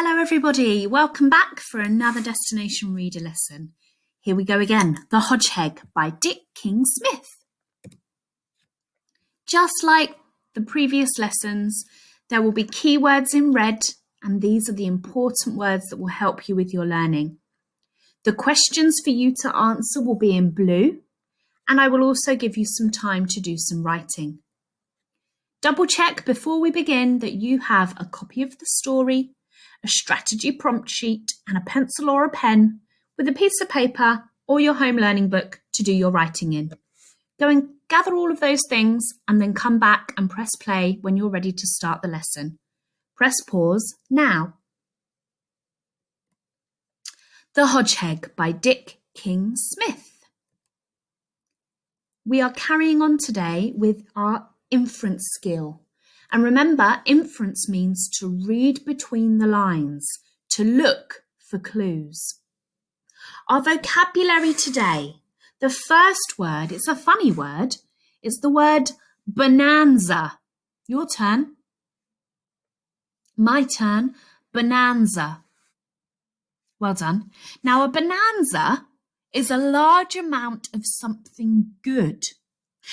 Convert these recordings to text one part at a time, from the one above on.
Hello everybody, welcome back for another Destination Reader lesson. Here we go again, The Hodgeheg by Dick King-Smith. Just like the previous lessons, there will be keywords in red, and these are the important words that will help you with your learning. The questions for you to answer will be in blue, and I will also give you some time to do some writing. Double check before we begin that you have a copy of the story, a strategy prompt sheet and a pencil or a pen with a piece of paper or your home learning book to do your writing in. Go and gather all of those things and then come back and press play when you're ready to start the lesson. Press pause now. The Hodgeheg by Dick King-Smith. We are carrying on today with our inference skill. And remember, inference means to read between the lines, to look for clues. Our vocabulary today, the first word, it's a funny word, is the word bonanza. Your turn. My turn, bonanza. Well done. Now, a bonanza is a large amount of something good.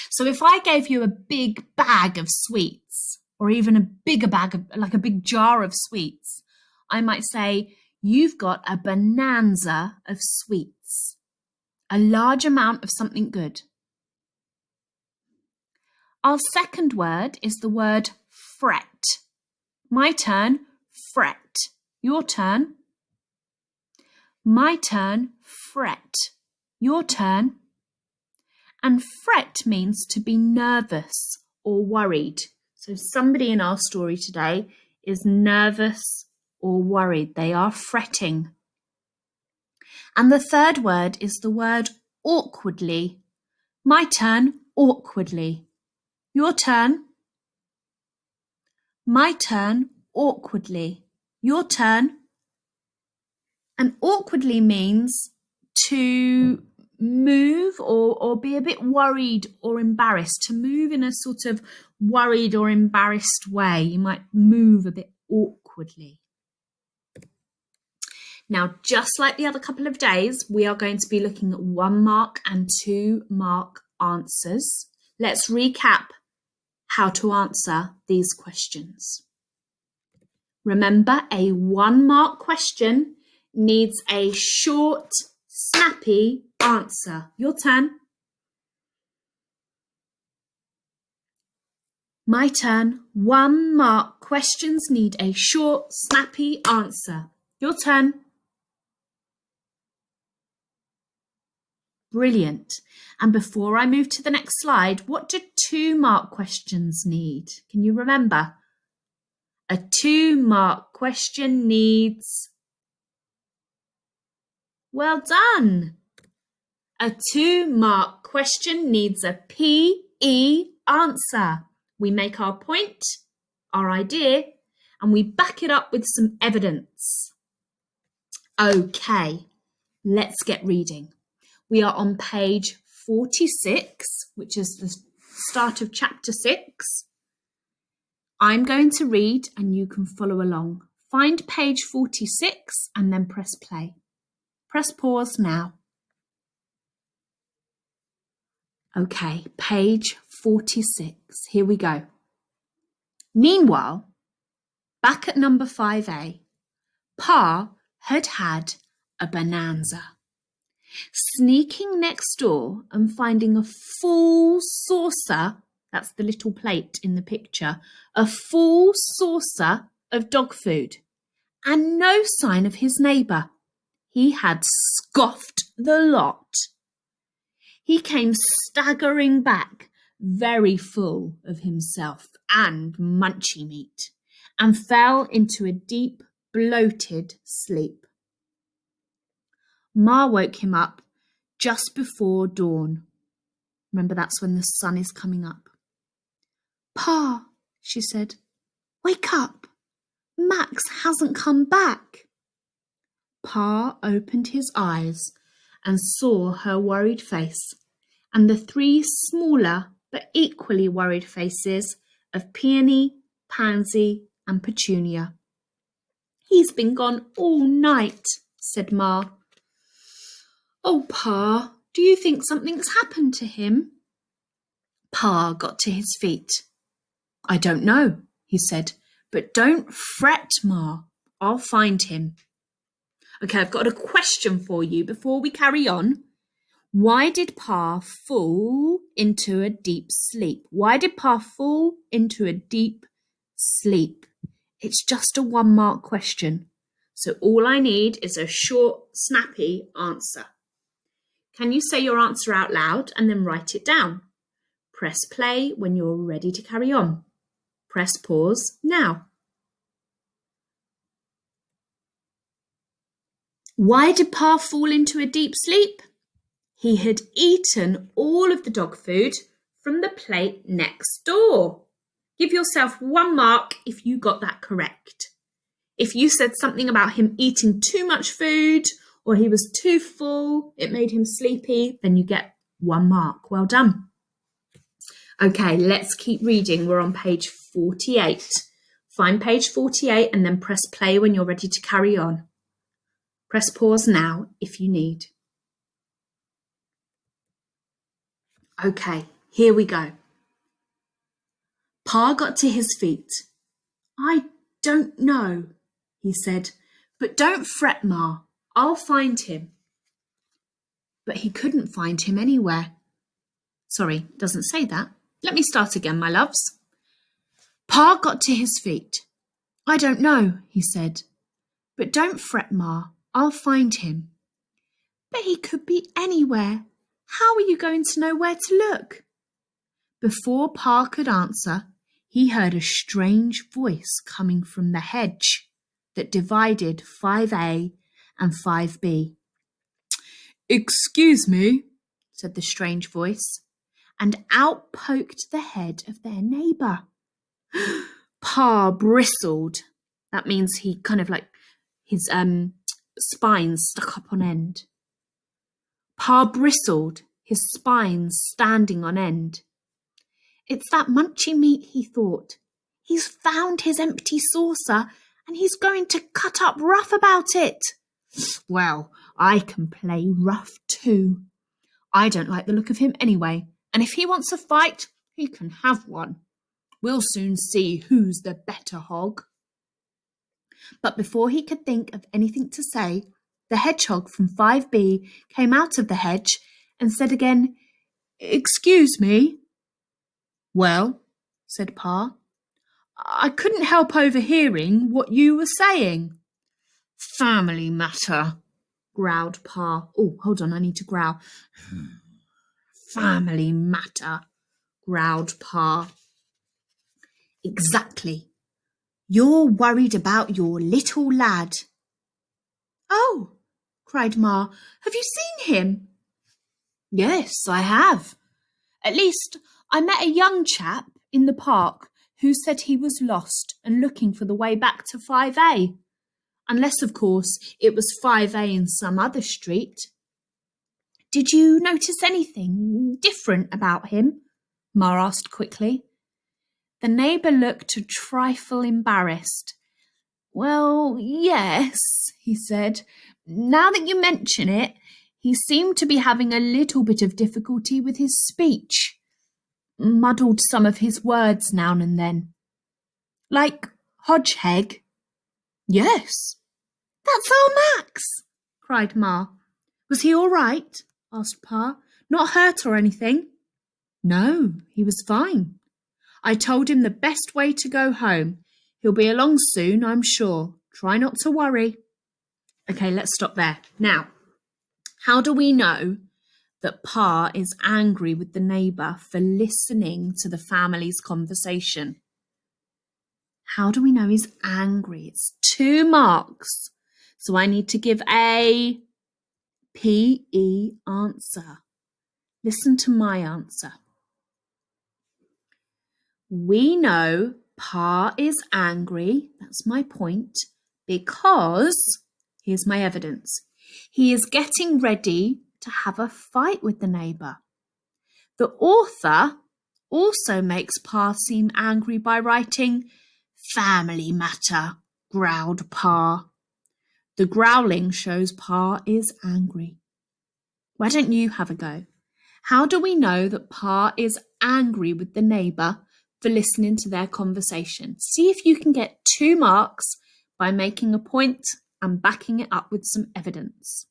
So if I gave you a big bag of sweets, or even a bigger bag of, like a big jar of sweets, I might say, you've got a bonanza of sweets. A large amount of something good. Our second word is the word fret. My turn, fret. Your turn. My turn, fret. Your turn. And fret means to be nervous or worried. So somebody in our story today is nervous or worried. They are fretting. And the third word is the word awkwardly. My turn, awkwardly. Your turn. My turn, awkwardly. Your turn. And awkwardly means to move or be a bit worried or embarrassed, to move in a sort of worried or embarrassed way. You might move a bit awkwardly. Now, just like the other couple of days, we are going to be looking at 1 mark and 2 mark answers. Let's recap how to answer these questions. Remember, a 1 mark question needs a short, snappy answer. Your turn. My turn. 1 mark questions need a short, snappy answer. Your turn. Brilliant. And before I move to the next slide, what do 2 mark questions need? Can you remember? A 2 mark question needs... Well done. A 2 mark question needs a PE answer. We make our point, our idea, and we back it up with some evidence. Okay, let's get reading. We are on page 46, which is the start of chapter 6. I'm going to read and you can follow along. Find page 46 and then press play. Press pause now. Okay, page 46. Here we go. Meanwhile, back at number 5A, Pa had had a bonanza. Sneaking next door and finding a full saucer, that's the little plate in the picture, a full saucer of dog food, and no sign of his neighbour. He had scoffed the lot. He came staggering back, very full of himself and munchy meat, and fell into a deep, bloated sleep. Ma woke him up just before dawn. Remember, that's when the sun is coming up. Pa, she said, wake up. Max hasn't come back. Pa opened his eyes and saw her worried face and the 3 smaller but equally worried faces of Peony, Pansy and Petunia. He's been gone all night, said Ma. Oh, Pa, do you think something's happened to him? Pa got to his feet. I don't know, he said, but don't fret, Ma. I'll find him. Okay, I've got a question for you before we carry on. Why did Pa fall into a deep sleep? Why did Pa fall into a deep sleep? It's just a 1-mark question. So all I need is a short, snappy answer. Can you say your answer out loud and then write it down? Press play when you're ready to carry on. Press pause now. Why did Pa fall into a deep sleep? He had eaten all of the dog food from the plate next door. Give yourself 1 mark if you got that correct. If you said something about him eating too much food or he was too full, it made him sleepy, then you get 1 mark. Well done. Okay, let's keep reading. We're on page 48. Find page 48 and then press play when you're ready to carry on. Press pause now if you need. Okay, here we go. Pa got to his feet. I don't know, he said, but don't fret, Ma. I'll find him. But he couldn't find him anywhere. Sorry, doesn't say that. Let me start again, my loves. Pa got to his feet. I don't know, he said, but don't fret, Ma. I'll find him. But he could be anywhere. How are you going to know where to look? Before Pa could answer, he heard a strange voice coming from the hedge that divided 5A and 5B. Excuse me, said the strange voice, and out poked the head of their neighbour. Pa bristled. That means he kind of like his spine stuck up on end. Pa bristled, his spine standing on end. It's that munchy meat, he thought. He's found his empty saucer and he's going to cut up rough about it. Well, I can play rough too. I don't like the look of him anyway, and if he wants a fight, he can have one. We'll soon see who's the better hog. But before he could think of anything to say, the hedgehog from 5B came out of the hedge and said again, Excuse me. Well, said Pa, I couldn't help overhearing what you were saying. Family matter, growled Pa. Oh, hold on, I need to growl. Family matter, growled Pa. Exactly. You're worried about your little lad. Oh, cried Ma, have you seen him? Yes, I have. At least I met a young chap in the park who said he was lost and looking for the way back to 5A. Unless, of course, it was 5A in some other street. Did you notice anything different about him? Ma asked quickly. The neighbour looked a trifle embarrassed. Well, yes, he said. Now that you mention it, he seemed to be having a little bit of difficulty with his speech. Muddled some of his words now and then. Like Hodgeheg? Yes. That's our Max, cried Ma. Was he all right? Asked Pa. Not hurt or anything? No, he was fine. I told him the best way to go home. He'll be along soon, I'm sure. Try not to worry. Okay, let's stop there. Now, how do we know that Pa is angry with the neighbour for listening to the family's conversation? How do we know he's angry? It's 2 marks. So I need to give a PE answer. Listen to my answer. We know Pa is angry, that's my point, because, here's my evidence, he is getting ready to have a fight with the neighbour. The author also makes Pa seem angry by writing family matter growled Pa. The growling shows Pa is angry. Why don't you have a go? How do we know that Pa is angry with the neighbour for listening to their conversation? See if you can get 2 marks by making a point and backing it up with some evidence.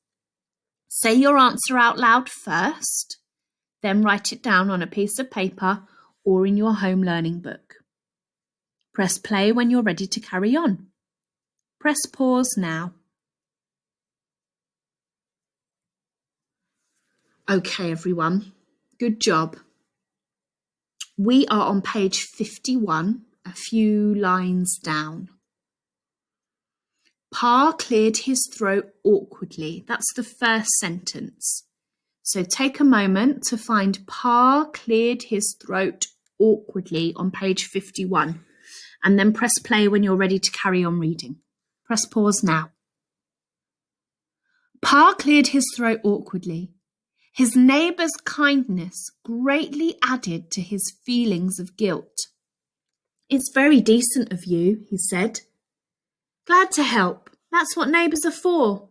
Say your answer out loud first, then write it down on a piece of paper or in your home learning book. Press play when you're ready to carry on. Press pause now. Okay, everyone, good job. We are on page 51, a few lines down. Pa cleared his throat awkwardly. That's the first sentence. So take a moment to find Pa cleared his throat awkwardly on page 51, and then press play when you're ready to carry on reading. Press pause now. Pa cleared his throat awkwardly. His neighbour's kindness greatly added to his feelings of guilt. It's very decent of you, he said. Glad to help. That's what neighbours are for.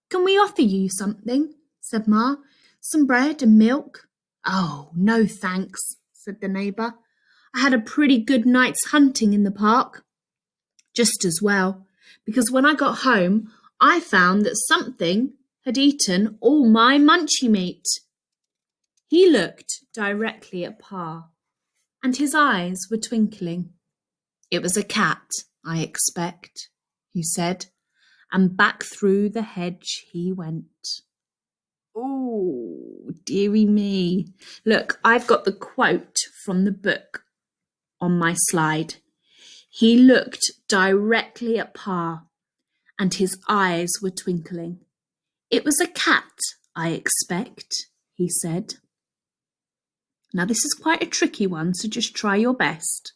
Can we offer you something? Said Ma. Some bread and milk? Oh, no thanks, said the neighbour. I had a pretty good night's hunting in the park. Just as well, because when I got home, I found that something had eaten all my munchie meat. He looked directly at Pa, and his eyes were twinkling. It was a cat, I expect, he said, and back through the hedge he went. Oh, dearie me. Look, I've got the quote from the book on my slide. He looked directly at Pa, and his eyes were twinkling. It was a cat, I expect, he said. Now, this is quite a tricky one, so just try your best.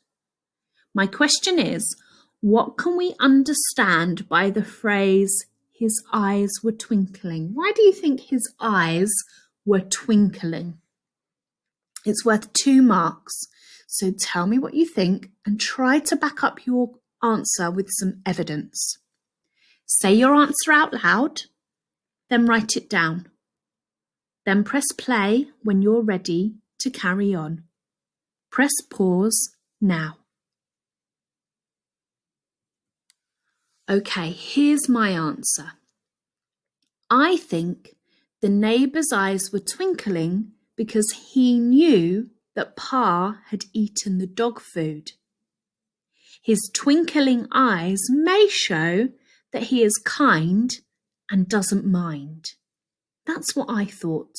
My question is, what can we understand by the phrase, his eyes were twinkling? Why do you think his eyes were twinkling? It's worth 2 marks. So tell me what you think and try to back up your answer with some evidence. Say your answer out loud, then write it down. Then press play when you're ready to carry on. Press pause now. Okay, here's my answer. I think the neighbour's eyes were twinkling because he knew that Pa had eaten the dog food. His twinkling eyes may show that he is kind and doesn't mind. That's what I thought.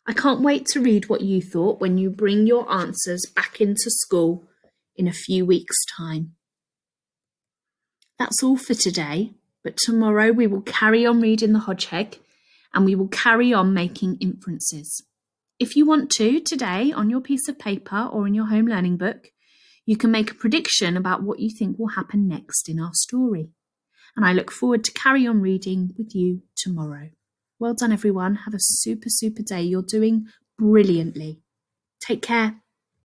I can't wait to read what you thought when you bring your answers back into school in a few weeks' time. That's all for today, but tomorrow we will carry on reading the Hodgeheg and we will carry on making inferences. If you want to, today on your piece of paper or in your home learning book, you can make a prediction about what you think will happen next in our story. And I look forward to carry on reading with you tomorrow. Well done, everyone. Have a super day. You're doing brilliantly. Take care.